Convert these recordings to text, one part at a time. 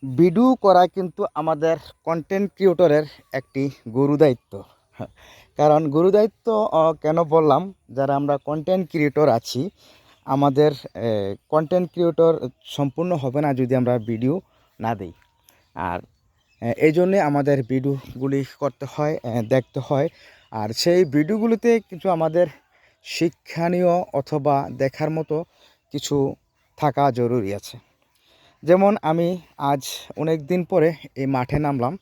Video করা কিন্তু আমাদের কন্টেন্ট ক্রিয়েটরের একটি গুরুদায়িত্ব। হ্যাঁ, কারণ গুরুদায়িত্ব কেন বললাম, যারা আমরা কন্টেন্ট ক্রিয়েটর আছি, আমাদের কন্টেন্ট ক্রিয়েটর সম্পূর্ণ হবে না যদি আমরা ভিডিও না দিই। আর এই জন্যে আমাদের ভিডিওগুলি করতে হয়, দেখতে হয়। আর সেই ভিডিওগুলিতে কিছু আমাদের শিক্ষণীয় অথবা দেখার মতো কিছু থাকা জরুরি আছে। যেমন আমি আজ অনেক দিন পরে এই মাঠে নামলাম।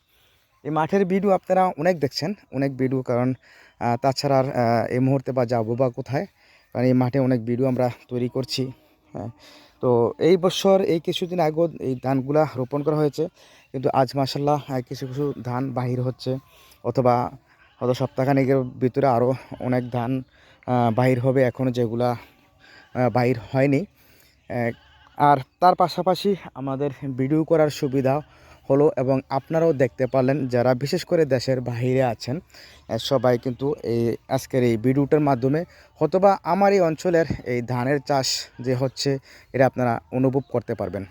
এই মাঠের ভিডিও আপনারা অনেক দেখছেন, অনেক ভিডিও, কারণ তাছাড়া আর এই মুহূর্তে বা যাবো বা কোথায়, কারণ এই মাঠে অনেক ভিডিও আমরা তৈরি করছি। হ্যাঁ, তো এই বছর এই কিছুদিন আগে এই ধানগুলা রোপণ করা হয়েছে, কিন্তু আজ মাসাল্লাহ কিছু কিছু ধান বাহির হচ্ছে, অথবা হয়তো সপ্তাহখানেকের ভিতরে আরও অনেক ধান বাহির হবে, এখনও যেগুলা বাহির হয়নি। আর তার পাশাপাশি আমাদের ভিডিও করার সুবিধা হলো, এবং আপনারাও দেখতে পারলেন যারা বিশেষ করে দেশের বাইরে আছেন, সবাই কিন্তু এই আজকের এই ভিডিওটার মাধ্যমে হয়তোবা আমার এই অঞ্চলের এই ধানের চাষ যে হচ্ছে এটা আপনারা অনুভব করতে পারবেন।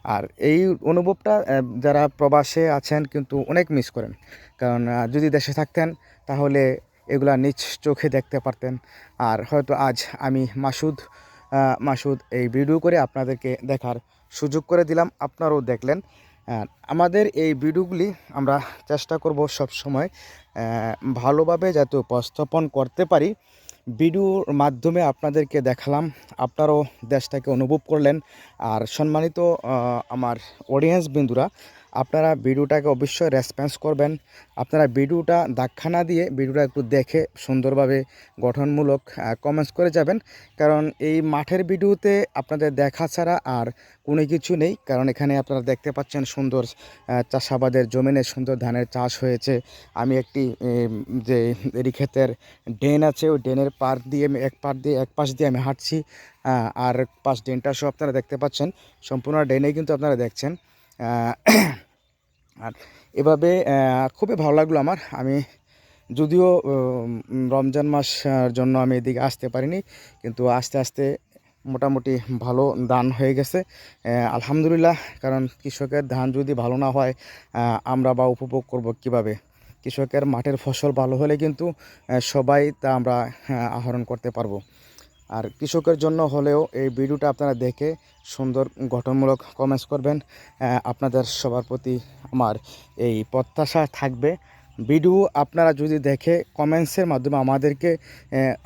আর এই অনুভবটা যারা প্রবাসে আছেন কিন্তু অনেক মিস করেন, কারণ যদি দেশে থাকতেন তাহলে এগুলা নিজ চোখে দেখতে পারতেন। আর হয়তো আজ আমি মাসুদ এই ভিডিও করে আপনাদেরকে দেখার সুযোগ করে দিলাম, আপনারাও দেখলেন। আমাদের এই ভিডিওগুলি আমরা চেষ্টা করব সব সময় ভালোভাবে যাতে উপস্থাপন করতে পারি। ভিডিওর মাধ্যমে আপনাদেরকে দেখালাম, আপনারাও দেশটাকে অনুভব করলেন। আর সম্মানিত আমার অডিয়েন্স বিন্দুরা, আপনারা ভিডিওটাকে অবশ্যই রেসপন্স করবেন। আপনারা ভিডিওটা ধাক্কা না দিয়ে ভিডিওটা একটু দেখে সুন্দরভাবে গঠনমূলক কমেন্টস করে যাবেন, কারণ এই মাঠের ভিডিওতে আপনাদের দেখা ছাড়া আর কোনো কিছু নেই। কারণ এখানে আপনারা দেখতে পাচ্ছেন সুন্দর চাষাবাদের জমিনে সুন্দর ধানের চাষ হয়েছে। আমি একটি যে এরি ক্ষেতের ড্রেন আছে, ওই ড্রেনের এক পাশ দিয়ে আমি হাঁটছি। আর পাশ ড্রেনটা সব আপনারা দেখতে পাচ্ছেন, সম্পূর্ণ ড্রেনে কিন্তু আপনারা দেখছেন। আর এভাবে খুবই ভালো লাগলো আমার। আমি যদিও রমজান মাস জন্য আমি এদিকে আসতে পারিনি, কিন্তু আস্তে আস্তে মোটামুটি ভালো ধান হয়ে গেছে, আলহামদুলিল্লাহ। কারণ কৃষকের ধান যদি ভালো না হয় আমরা বা উপভোগ করব কিভাবে? কৃষকের মাঠের ফসল ভালো হলে কিন্তু সবাই তা আমরা আহরণ করতে পারবো। আর কৃষকের জন্য হলেও এই ভিডিওটা আপনারা দেখে সুন্দর গঠনমূলক কমেন্টস করবেন। আপনাদের সবার প্রতি আমার এই প্রত্যাশা থাকবে। ভিডিও আপনারা যদি দেখে কমেন্টসের মাধ্যমে আমাদেরকে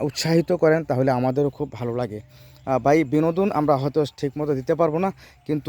উৎসাহিত করেন, তাহলে আমাদেরও খুব ভালো লাগে। ভাই, বিনোদন আমরা হয়তো ঠিকমতো দিতে পারবো না, কিন্তু